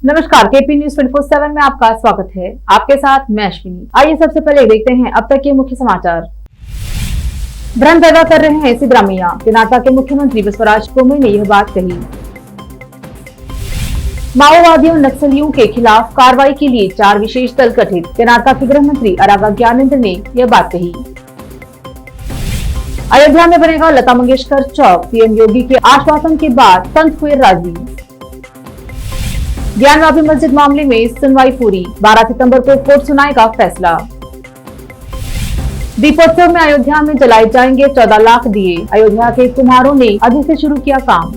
नमस्कार, KP news 24/7 में आपका स्वागत है। आपके साथ मैं अश्विनी। आइए सबसे पहले देखते हैं अब तक के मुख्य समाचार। भ्रम पैदा कर रहे हैं सिद्धरामैया, कर्नाटक के मुख्यमंत्री बसवराज बोम्मई ने यह बात कही। माओवादियों नक्सलियों के खिलाफ कार्रवाई के लिए 4 विशेष दल गठित, कर्नाटक के गृह मंत्री अरागा ज्ञानेंद्र ने यह बात कही। अयोध्या में बनेगा लता मंगेशकर चौक, सीएम योगी के आश्वासन के बाद संत हुए राजी। ज्ञानवापी मस्जिद मामले में सुनवाई पूरी, 12 सितंबर को कोर्ट सुनाएगा फैसला। दीपोत्सव में अयोध्या में जलाए जाएंगे 14 लाख दिए, अयोध्या के कुम्हारों ने अभी से शुरू किया काम।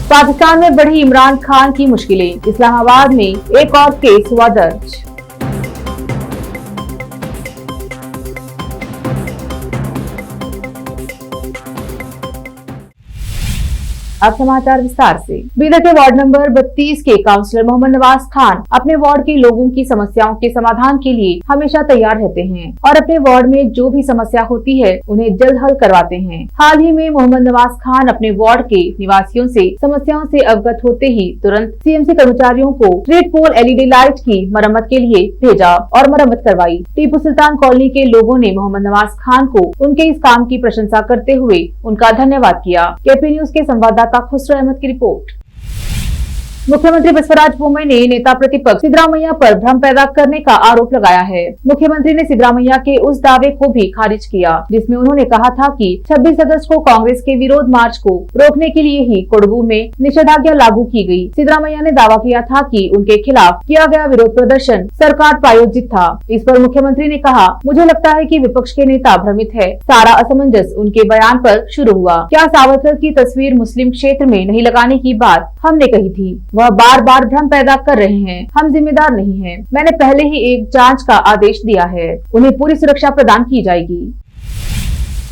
पाकिस्तान में बढ़ी इमरान खान की मुश्किलें, इस्लामाबाद में एक और केस हुआ दर्ज। अब समाचार विस्तार से। बीदर के वार्ड नंबर 32 के काउंसलर मोहम्मद नवाज खान अपने वार्ड के लोगों की समस्याओं के समाधान के लिए हमेशा तैयार रहते हैं और अपने वार्ड में जो भी समस्या होती है उन्हें जल्द हल करवाते हैं। हाल ही में मोहम्मद नवाज खान अपने वार्ड के निवासियों से समस्याओं से अवगत होते ही तुरंत सीएमसी कर्मचारियों को स्ट्रीट पोल एलईडी लाइट की मरम्मत के लिए भेजा और मरम्मत करवाई। टीपू सुल्तान कॉलोनी के लोगों ने मोहम्मद नवाज खान को उनके इस काम की प्रशंसा करते हुए उनका धन्यवाद किया। केपी न्यूज के संवाददाता खुसरो अहमद की रिपोर्ट। मुख्यमंत्री बसवराज बोम्मई ने नेता प्रतिपक्ष सिद्धरामैया पर भ्रम पैदा करने का आरोप लगाया है। मुख्यमंत्री ने सिद्धरामैया के उस दावे को भी खारिज किया जिसमें उन्होंने कहा था कि 26 अगस्त को कांग्रेस के विरोध मार्च को रोकने के लिए ही कोडगू में निषेधाज्ञा लागू की गई। सिद्धरामैया ने दावा किया था कि उनके खिलाफ किया गया विरोध प्रदर्शन सरकार प्रायोजित था। इस पर मुख्यमंत्री ने कहा, मुझे लगता है कि विपक्ष के नेता भ्रमित है। सारा असमंजस उनके बयान पर शुरू हुआ। क्या सावरकर की तस्वीर मुस्लिम क्षेत्र में नहीं लगाने की बात हमने कही थी? वह बार बार भ्रम पैदा कर रहे हैं। हम जिम्मेदार नहीं हैं। मैंने पहले ही एक जांच का आदेश दिया है। उन्हें पूरी सुरक्षा प्रदान की जाएगी।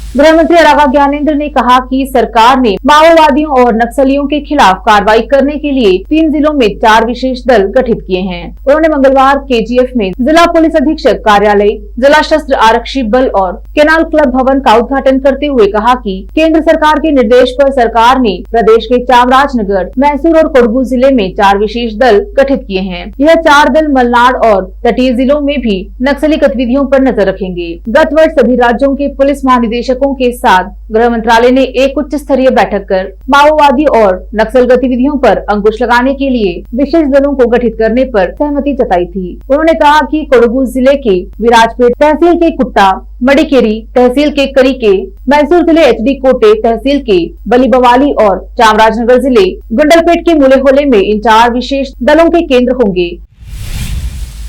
गृह मंत्री अरागा ज्ञानेंद्र ने कहा कि सरकार ने माओवादियों और नक्सलियों के खिलाफ कार्रवाई करने के लिए 3 जिलों में 4 विशेष दल गठित किए हैं। उन्होंने मंगलवार केजीएफ में जिला पुलिस अधीक्षक कार्यालय, जिला शस्त्र आरक्षी बल और केनाल क्लब भवन का उद्घाटन करते हुए कहा कि केंद्र सरकार के निर्देश पर सरकार ने प्रदेश के चामराजनगर, मैसूर और कोडगू जिले में 4 विशेष दल गठित किए हैं। यह 4 दल मलनाड और तटीय जिलों में भी नक्सली गतिविधियों पर नजर रखेंगे। गत वर्ष सभी राज्यों के पुलिस महानिदेशकों के साथ गृह मंत्रालय ने एक उच्च स्तरीय बैठक कर माओवादी और नक्सल गतिविधियों पर अंकुश लगाने के लिए विशेष दलों को गठित करने पर सहमति जताई थी। उन्होंने कहा कि कोडगू जिले के विराजपेट तहसील के कुट्टा, मडिकेरी तहसील के करीके, मैसूर जिले एचडी कोटे तहसील के बलीबवाली और चामराजनगर जिले गुंडलपेट के मुलेहोले में इन 4 विशेष दलों के केंद्र होंगे।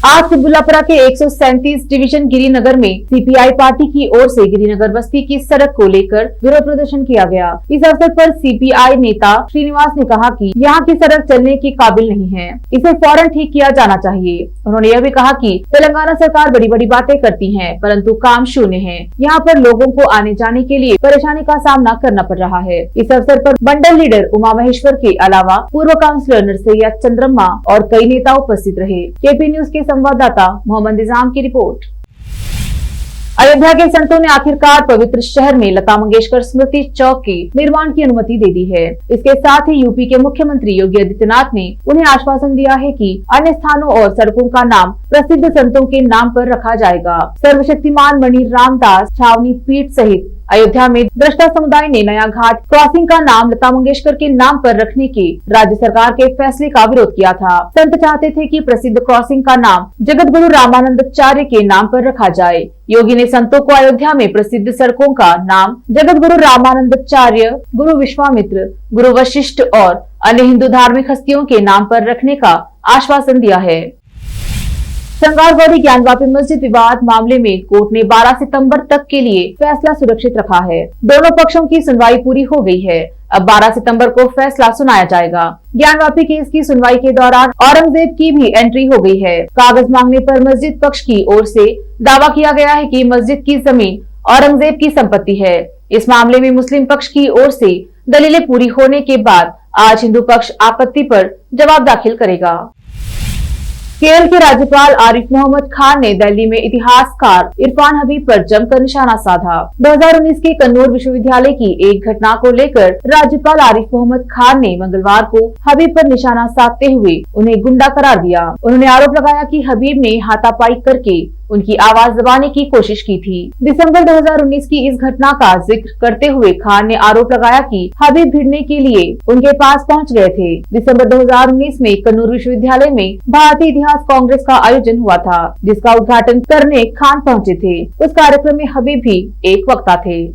आज कुतबुल्लापुरा के 137 डिवीजन गिरिनगर में सीपीआई पार्टी की ओर से गिरिनगर बस्ती की सड़क को लेकर विरोध प्रदर्शन किया गया। इस अवसर पर सीपीआई नेता श्रीनिवास ने कहा कि यहाँ की सड़क चलने की काबिल नहीं है, इसे फौरन ठीक किया जाना चाहिए। उन्होंने यह भी कहा कि तेलंगाना सरकार बड़ी बड़ी बातें करती है परंतु काम शून्य है। यहाँ पर लोगों को आने जाने के लिए परेशानी का सामना करना पड़ रहा है। इस अवसर पर मंडल लीडर उमा महेश्वर के अलावा पूर्व काउंसलर नरसैया चंद्रम्मा और कई नेता उपस्थित रहे। केपी न्यूज के संवाददाता मोहम्मद निजाम की रिपोर्ट। अयोध्या के संतों ने आखिरकार पवित्र शहर में लता मंगेशकर स्मृति चौक के निर्माण की अनुमति दे दी है। इसके साथ ही यूपी के मुख्यमंत्री योगी आदित्यनाथ ने उन्हें आश्वासन दिया है कि अन्य स्थानों और सड़कों का नाम प्रसिद्ध संतों के नाम पर रखा जाएगा। सर्वशक्तिमान मणि रामदास छावनी पीठ सहित अयोध्या में दृष्टा समुदाय ने नया घाट क्रॉसिंग का नाम लता मंगेशकर के नाम पर रखने के राज्य सरकार के फैसले का विरोध किया था। संत चाहते थे कि प्रसिद्ध क्रॉसिंग का नाम जगत गुरु रामानंदाचार्य के नाम पर रखा जाए। योगी ने संतों को अयोध्या में प्रसिद्ध सड़कों का नाम जगत गुरु रामानंदाचार्य, गुरु विश्वामित्र, गुरु वशिष्ठ और अन्य हिंदू धार्मिक हस्तियों के नाम पर रखने का आश्वासन दिया है। संगारगौरी ज्ञानवापी मस्जिद विवाद मामले में कोर्ट ने 12 सितंबर तक के लिए फैसला सुरक्षित रखा है। दोनों पक्षों की सुनवाई पूरी हो गई है। अब 12 सितंबर को फैसला सुनाया जाएगा। ज्ञानवापी केस की सुनवाई के दौरान औरंगजेब की भी एंट्री हो गई है। कागज मांगने पर मस्जिद पक्ष की ओर से दावा किया गया है कि मस्जिद की जमीन औरंगजेब की संपत्ति है। इस मामले में मुस्लिम पक्ष की ओर से दलीलें पूरी होने के बाद आज हिंदू पक्ष आपत्ति पर जवाब दाखिल करेगा। केरल के राज्यपाल आरिफ मोहम्मद खान ने दिल्ली में इतिहासकार इरफान हबीब पर जमकर निशाना साधा। 2019 के कन्नौज विश्वविद्यालय की एक घटना को लेकर राज्यपाल आरिफ मोहम्मद खान ने मंगलवार को हबीब पर निशाना साधते हुए उन्हें गुंडा करार दिया। उन्होंने आरोप लगाया कि हबीब ने हाथापाई करके उनकी आवाज दबाने की कोशिश की थी। दिसंबर 2019 की इस घटना का जिक्र करते हुए खान ने आरोप लगाया कि हबीब भिड़ने के लिए उनके पास पहुंच गए थे। दिसंबर 2019 में कन्नौज विश्वविद्यालय में भारतीय इतिहास कांग्रेस का आयोजन हुआ था, जिसका उद्घाटन करने खान पहुंचे थे। उस कार्यक्रम में हबीब भी एक वक्ता थे।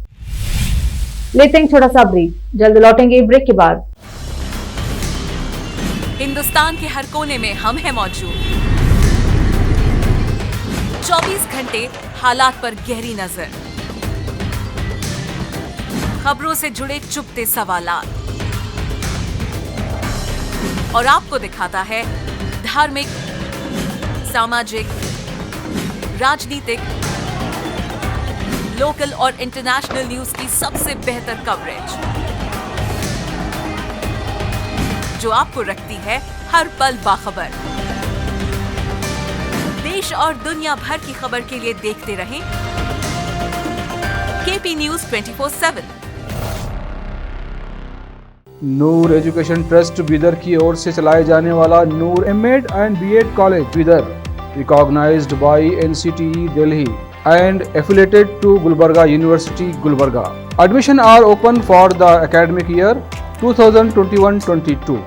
लेते हैं छोटा सा ब्रेक, जल्द लौटेंगे ब्रेक के बाद। हिंदुस्तान के हर कोने में हम हैं मौजूद, 24 घंटे हालात पर गहरी नजर, खबरों से जुड़े चुपते सवालात, और आपको दिखाता है धार्मिक, सामाजिक, राजनीतिक, लोकल और इंटरनेशनल न्यूज की सबसे बेहतर कवरेज, जो आपको रखती है हर पल बाखबर। देश और दुनिया भर की खबर के लिए देखते रहें KP news 24/7। Noor education trust Bidar की ओर से चलाए जाने वाला Noor MEd and BEd college Bidar, recognised by NCTE Delhi and affiliated to Gulbarga University, Gulbarga. Admission are open for the academic year 2021-22.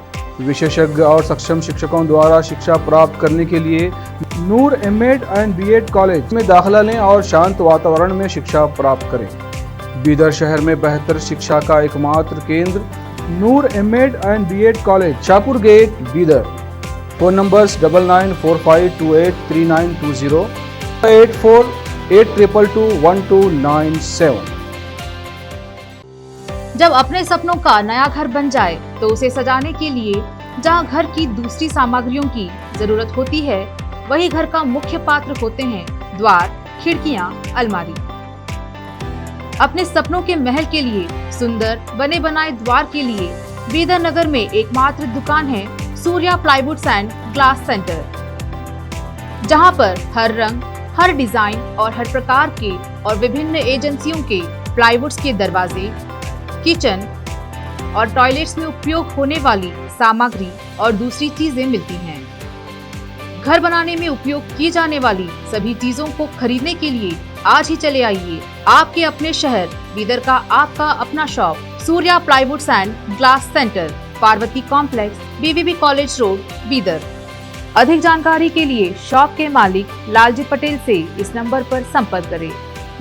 विशेषज्ञ और सक्षम शिक्षकों द्वारा शिक्षा प्राप्त करने के लिए नूर एमएड एंड बीएड कॉलेज में दाखिला लें और शांत वातावरण में शिक्षा प्राप्त करें। बीदर शहर में बेहतर शिक्षा का एकमात्र केंद्र Noor MEd and BEd college, Shahpur gate, Bidar. Phone numbers 9945283920, 8482221297। जब अपने सपनों का नया घर बन जाए तो उसे सजाने के लिए जहां घर की दूसरी सामग्रियों की जरूरत होती है, वही घर का मुख्य पात्र होते हैं द्वार, खिड़कियां, अलमारी। अपने सपनों के महल के लिए सुंदर बने बनाए द्वार के लिए बीदर नगर में एकमात्र दुकान है Surya plywoods and glass centre, जहां पर हर रंग, हर डिजाइन और हर प्रकार के और विभिन्न एजेंसियों के प्लाईवुड्स के दरवाजे, किचन और टॉयलेट्स में उपयोग होने वाली सामग्री और दूसरी चीजें मिलती हैं। घर बनाने में उपयोग की जाने वाली सभी चीजों को खरीदने के लिए आज ही चले आइए आपके अपने शहर बीदर का आपका अपना shop Surya plywoods and glass centre, Parvati complex, BVB college road, Bidar. अधिक जानकारी के लिए शॉप के मालिक लालजी पटेल से इस नंबर पर संपर्क करें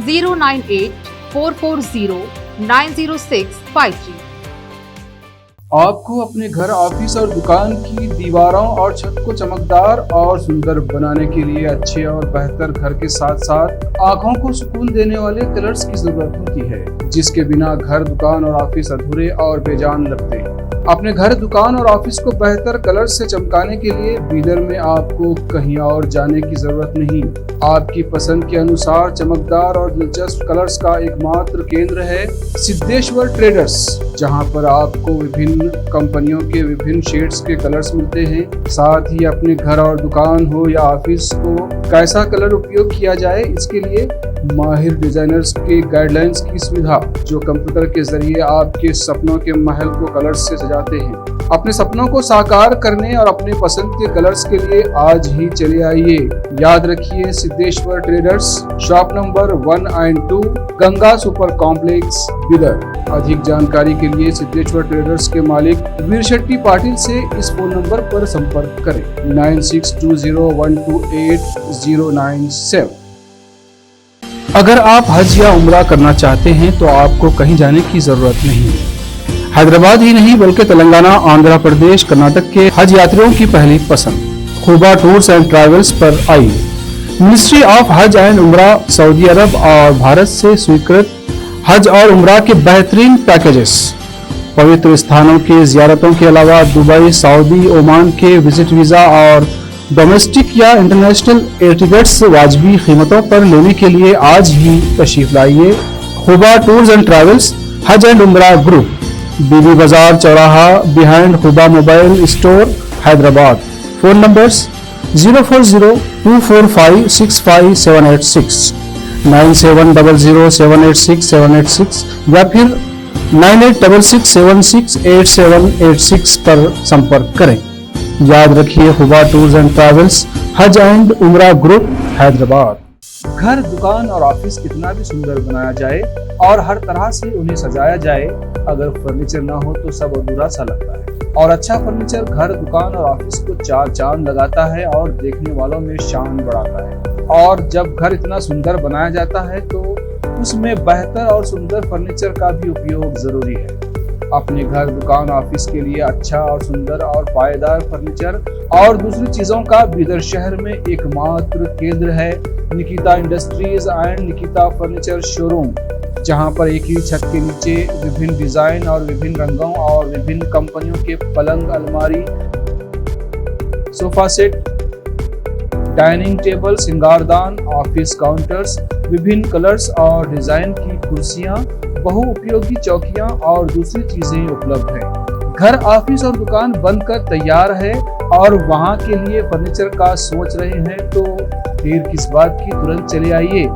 09844090653। आपको अपने घर, ऑफिस और दुकान की दीवारों और छत को चमकदार और सुंदर बनाने के लिए अच्छे और बेहतर घर के साथ साथ आंखों को सुकून देने वाले कलर्स की जरूरत होती है, जिसके बिना घर, दुकान और ऑफिस अधूरे और बेजान लगते हैं। अपने घर, दुकान और ऑफिस को बेहतर कलर से चमकाने के लिए बीदर में आपको कहीं और जाने की जरूरत नहीं। आपकी पसंद के अनुसार चमकदार और दिलचस्प कलर्स का एकमात्र केंद्र है सिद्धेश्वर ट्रेडर्स, जहां पर आपको विभिन्न कंपनियों के विभिन्न शेड्स के कलर्स मिलते हैं। साथ ही अपने घर और दुकान हो या ऑफिस को कैसा कलर उपयोग किया जाए, इसके लिए माहिर डिजाइनर्स के गाइडलाइंस की सुविधा, जो कंप्यूटर के जरिए आपके सपनों के महल को कलर्स से सजाते हैं। अपने सपनों को साकार करने और अपने पसंद के कलर्स के लिए आज ही चले आइए। याद रखिए, Siddheshwar traders, shop number 1 and 2, Ganga super complex, Bidar. अधिक जानकारी के लिए सिद्धेश्वर ट्रेडर्स के मालिक वीर शेट्टी पाटिल से इस फोन नंबर पर संपर्क करें 9620128097। अगर आप हज या उम्रा करना चाहते हैं तो आपको कहीं जाने की जरूरत नहीं। हैदराबाद ही नहीं बल्कि तेलंगाना, आंध्र प्रदेश, कर्नाटक के हज यात्रियों की पहली पसंद खुबा टूर्स एंड ट्रैवल्स पर आई। मिनिस्ट्री ऑफ हज एंड उम्रा सऊदी अरब और भारत से स्वीकृत हज और उम्रा के बेहतरीन पैकेजेस, पवित्र स्थानों के जियारतों के अलावा दुबई, सऊदी, ओमान के विजिट वीजा और डोमेस्टिक या इंटरनेशनल एयर टिकट्स वाजबी कीमतों पर लेने के लिए आज ही तशरीफ लाइए। खुबा टूर्स एंड ट्रैवल्स, हज एंड उम्रा group, Bibi Bazaar Chauraha, behind Khuba mobile store, Hyderabad. Phone numbers 04024565786 9700786786 या फिर 9866768786 पर संपर्क करें। याद रखिए, हुबा टूर्स एंड ट्रैवल्स, हज एंड उमरा ग्रुप, हैदराबाद। घर, दुकान और ऑफिस कितना भी सुंदर बनाया जाए और हर तरह से उन्हें सजाया जाए, अगर फर्नीचर ना हो तो सब अधूरा सा लगता है। और अच्छा फर्नीचर घर, दुकान और ऑफिस को चार चांद लगाता है और देखने वालों में शान बढ़ाता है। और जब घर इतना सुंदर बनाया जाता है तो उसमें बेहतर और सुंदर फर्नीचर का भी उपयोग जरूरी है। अपने घर, दुकान, ऑफिस के लिए अच्छा और सुंदर और पायदार फर्नीचर और दूसरी चीजों का बीदर शहर में एकमात्र केंद्र है Nikita industries and Nikita furniture showroom, जहां पर एक ही छत के नीचे विभिन्न डिजाइन और विभिन्न रंगों और विभिन्न कंपनियों के पलंग, अलमारी, सोफा सेट, डाइनिंग टेबल, सिंगारदान, ऑफिस काउंटर्स, विभिन्न कलर्स और डिजाइन की कुर्सियां, बहुउपयोगी चौकियां और दूसरी चीजें उपलब्ध हैं। घर, ऑफिस और दुकान बनकर तैयार है और वहां के लिए फर्नीचर का सोच रहे हैं तो देर किस बात की, तुरंत चले आइए।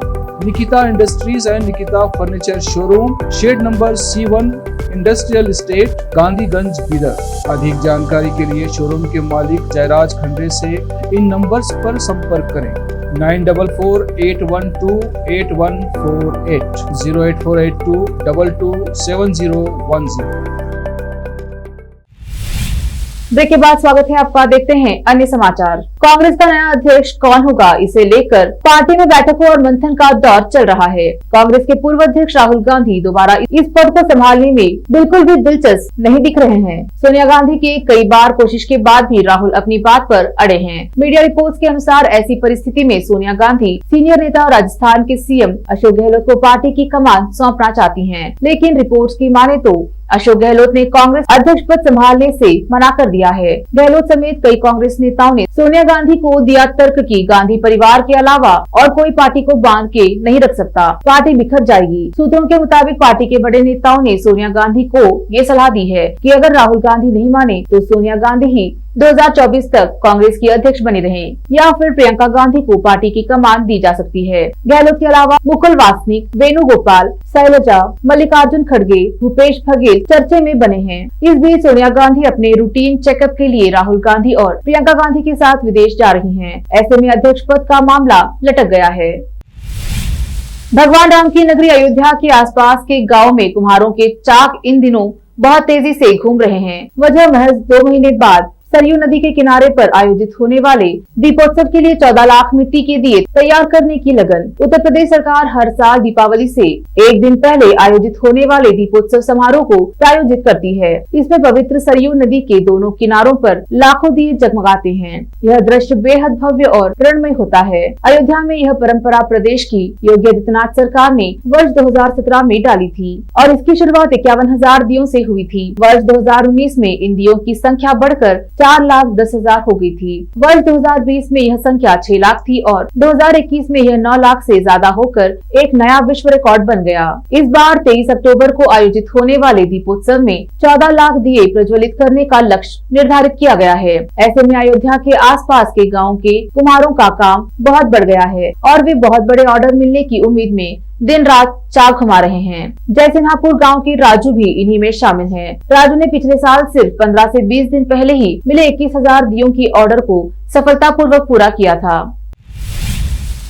Nikita industries and Nikita furniture showroom, shed number C1, industrial estate, Gandhiganj, Bidar. अधिक जानकारी के लिए शोरूम के मालिक जयराज खंडे से इन नंबर्स पर संपर्क करें। 9448128148 08482227010। ब्रेक के बाद स्वागत है आपका। देखते हैं अन्य समाचार। कांग्रेस का नया अध्यक्ष कौन होगा, इसे लेकर पार्टी में बैठकों और मंथन का दौर चल रहा है। कांग्रेस के पूर्व अध्यक्ष राहुल गांधी दोबारा इस पद को संभालने में बिल्कुल भी दिलचस्प नहीं दिख रहे हैं। सोनिया गांधी की कई बार कोशिश के बाद भी राहुल अपनी बात पर अड़े हैं। मीडिया रिपोर्ट्स के अनुसार ऐसी परिस्थिति में सोनिया गांधी सीनियर नेता राजस्थान के CM अशोक गहलोत को पार्टी की कमान सौंपना चाहती हैं। लेकिन रिपोर्ट्स की माने तो अशोक गहलोत ने कांग्रेस अध्यक्ष पद संभालने से मना कर दिया है। गहलोत समेत कई कांग्रेस नेताओं ने सोनिया गांधी को दिया तर्क कि गांधी परिवार के अलावा और कोई पार्टी को बांध के नहीं रख सकता, पार्टी बिखर जाएगी। सूत्रों के मुताबिक पार्टी के बड़े नेताओं ने सोनिया गांधी को ये सलाह दी है कि अगर राहुल गांधी नहीं माने तो सोनिया गांधी ही 2024 तक कांग्रेस की अध्यक्ष बनी रहें या फिर प्रियंका गांधी को पार्टी की कमान दी जा सकती है। गहलोत के अलावा मुकुल वासनिक, वेणुगोपाल, शैलजा, मल्लिकार्जुन खड़गे, भूपेश बघेल चर्चे में बने हैं। इस बीच सोनिया गांधी अपने रूटीन चेकअप के लिए राहुल गांधी और प्रियंका गांधी के साथ विदेश जा रही हैं। ऐसे में अध्यक्ष पद का मामला लटक गया है। भगवान राम की नगरी अयोध्या के आसपास के गाँव में कुम्हारों के चाक इन दिनों बहुत तेजी से घूम रहे हैं। वजह महज 2 महीने बाद सरयू नदी के किनारे पर आयोजित होने वाले दीपोत्सव के लिए 14 लाख मिट्टी के दिए तैयार करने की लगन। उत्तर प्रदेश सरकार हर साल दीपावली से एक दिन पहले आयोजित होने वाले दीपोत्सव समारोह को प्रायोजित करती है। इसमें पवित्र सरयू नदी के दोनों किनारों पर लाखों दिए जगमगाते हैं। यह दृश्य बेहद भव्य और प्रेरणमय होता है। अयोध्या में यह परंपरा प्रदेश की योगी आदित्यनाथ सरकार ने वर्ष 2017 में डाली थी और इसकी शुरुआत 51,000 दियों से हुई थी। वर्ष 2019 में इन दियों की संख्या बढ़कर 4,10,000 हो गई थी। वर्ष 2020 में यह संख्या 6 लाख थी और 2021 में यह 9 लाख से ज्यादा होकर एक नया विश्व रिकॉर्ड बन गया। इस बार 23 अक्टूबर को आयोजित होने वाले दीपोत्सव में 14 लाख दिए प्रज्वलित करने का लक्ष्य निर्धारित किया गया है। ऐसे में अयोध्या के आसपास के गाँव के कुम्हारों का काम बहुत बढ़ गया है और वे बहुत बड़े ऑर्डर मिलने की उम्मीद में दिन रात चाक घुमा रहे हैं। जयसिंहपुर गांव के राजू भी इन्हीं में शामिल हैं। राजू ने पिछले साल सिर्फ 15 से 20 दिन पहले ही मिले 21,000 दियों की ऑर्डर को सफलतापूर्वक पूरा किया था।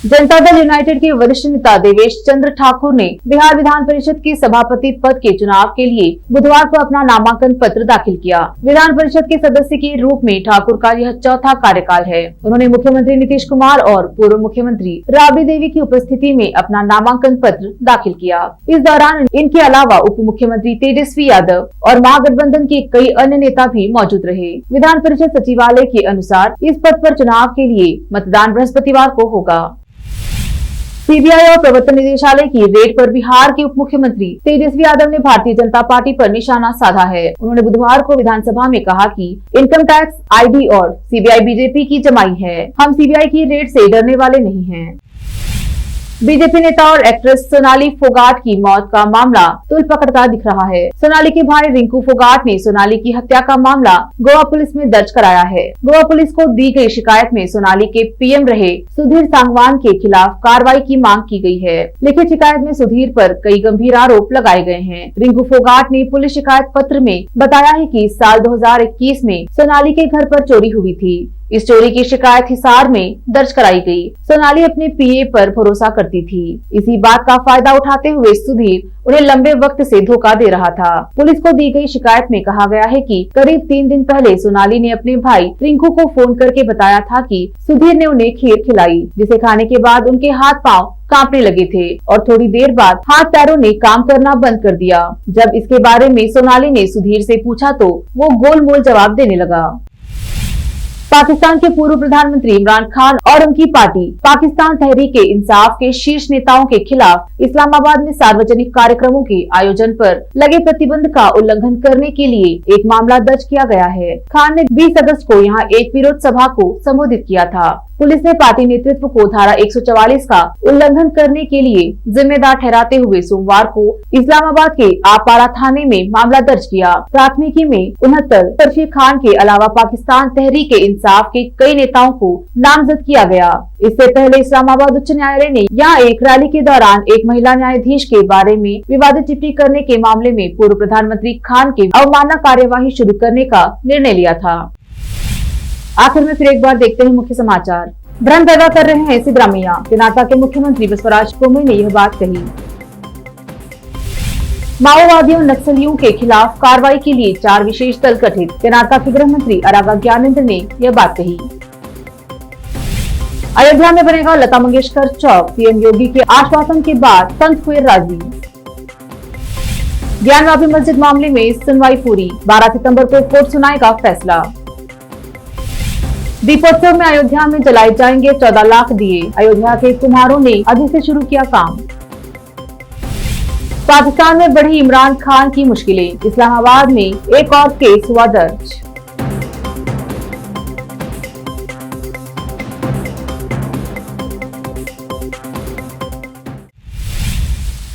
जनता दल यूनाइटेड के वरिष्ठ नेता देवेश चंद्र ठाकुर ने बिहार विधान परिषद के सभापति पद के चुनाव के लिए बुधवार को अपना नामांकन पत्र दाखिल किया। विधान परिषद के सदस्य के रूप में ठाकुर का यह चौथा कार्यकाल है। उन्होंने मुख्यमंत्री नीतीश कुमार और पूर्व मुख्यमंत्री राबड़ी देवी की उपस्थिति में अपना नामांकन पत्र दाखिल किया। इस दौरान इनके अलावा उप मुख्यमंत्री तेजस्वी यादव और महागठबंधन के कई अन्य नेता भी मौजूद रहे। विधान परिषद सचिवालय के अनुसार इस पद पर चुनाव के लिए मतदान बृहस्पतिवार को होगा। सीबीआई और प्रवर्तन निदेशालय की रेड पर बिहार के उप मुख्यमंत्री तेजस्वी यादव ने भारतीय जनता पार्टी पर निशाना साधा है। उन्होंने बुधवार को विधानसभा में कहा कि इनकम टैक्स, ईडी और सीबीआई बीजेपी की जमाई है। हम सीबीआई की रेड से डरने वाले नहीं हैं। बीजेपी नेता और एक्ट्रेस सोनाली फोगाट की मौत का मामला तूल पकड़ता दिख रहा है। सोनाली के भाई रिंकू फोगाट ने सोनाली की हत्या का मामला गोवा पुलिस में दर्ज कराया है। गोवा पुलिस को दी गई शिकायत में सोनाली के पीएम रहे सुधीर सांगवान के खिलाफ कार्रवाई की मांग की गई है। लिखित शिकायत में सुधीर पर कई गंभीर आरोप लगाए गए हैं। रिंकू फोगाट ने पुलिस शिकायत पत्र में बताया है कि साल 2021 में सोनाली के घर पर चोरी हुई थी। इस चोरी की शिकायत हिसार में दर्ज कराई गई। सोनाली अपने पीए पर भरोसा करती थी। इसी बात का फायदा उठाते हुए सुधीर उन्हें लंबे वक्त से धोखा दे रहा था। पुलिस को दी गई शिकायत में कहा गया है कि करीब 3 दिन पहले सोनाली ने अपने भाई रिंकू को फोन करके बताया था कि सुधीर ने उन्हें खीर खिलाई, जिसे खाने के बाद उनके हाथ पांव कांपने लगे थे और थोड़ी देर बाद हाथ पैरों ने काम करना बंद कर दिया। जब इसके बारे में सोनाली ने सुधीर से पूछा तो वो गोलमोल जवाब देने लगा। पाकिस्तान के पूर्व प्रधानमंत्री इमरान खान और उनकी पार्टी पाकिस्तान तहरीक-ए-इंसाफ के शीर्ष नेताओं के खिलाफ इस्लामाबाद में सार्वजनिक कार्यक्रमों के आयोजन पर लगे प्रतिबंध का उल्लंघन करने के लिए एक मामला दर्ज किया गया है। खान ने 20 अगस्त को यहां एक विरोध सभा को संबोधित किया था। पुलिस ने पार्टी नेतृत्व को धारा 144 का उल्लंघन करने के लिए जिम्मेदार ठहराते हुए सोमवार को इस्लामाबाद के आपाड़ा थाने में मामला दर्ज किया। प्राथमिकी में 69 तरफी खान के अलावा पाकिस्तान तहरीक-ए-इंसाफ के कई नेताओं को नामजद किया गया। इससे पहले इस्लामाबाद उच्च न्यायालय ने यहाँ एक रैली के दौरान एक महिला न्यायाधीश के बारे में विवादित टिप्पणी करने के मामले में पूर्व प्रधानमंत्री खान की अवमानना कार्यवाही शुरू करने का निर्णय लिया था। आखिर में फिर एक बार देखते हैं मुख्य समाचार। भ्रम पैदा कर रहे हैं सिद्धरामैया, कर्नाटक के मुख्यमंत्री बसवराज बोम्मई ने यह बात कही। माओवादियों नक्सलियों के खिलाफ कार्रवाई के लिए 4 विशेष दल गठित, कर्नाटक के गृह मंत्री अरागा ज्ञानेंद्र ने यह बात कही। अयोध्या में बनेगा लता मंगेशकर चौक, सीएम योगी के आश्वासन के बाद संत हुए राजी। ज्ञानवापी मस्जिद मामले में सुनवाई पूरी, 12 सितंबर को कोर्ट सुनाएगा फैसला। दीपोत्सव में अयोध्या में जलाए जाएंगे 14 लाख दिए, अयोध्या के कुम्हारों ने अभी से शुरू किया काम। पाकिस्तान में बढ़ी इमरान खान की मुश्किलें, इस्लामाबाद में एक और केस हुआ दर्ज।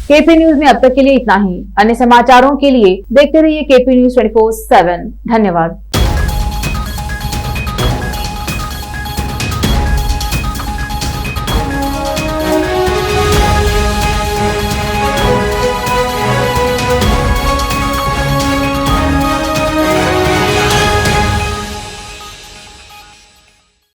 केपी न्यूज में अब तक के लिए इतना ही। अन्य समाचारों के लिए देखते रहिए केपी न्यूज 24/7। धन्यवाद।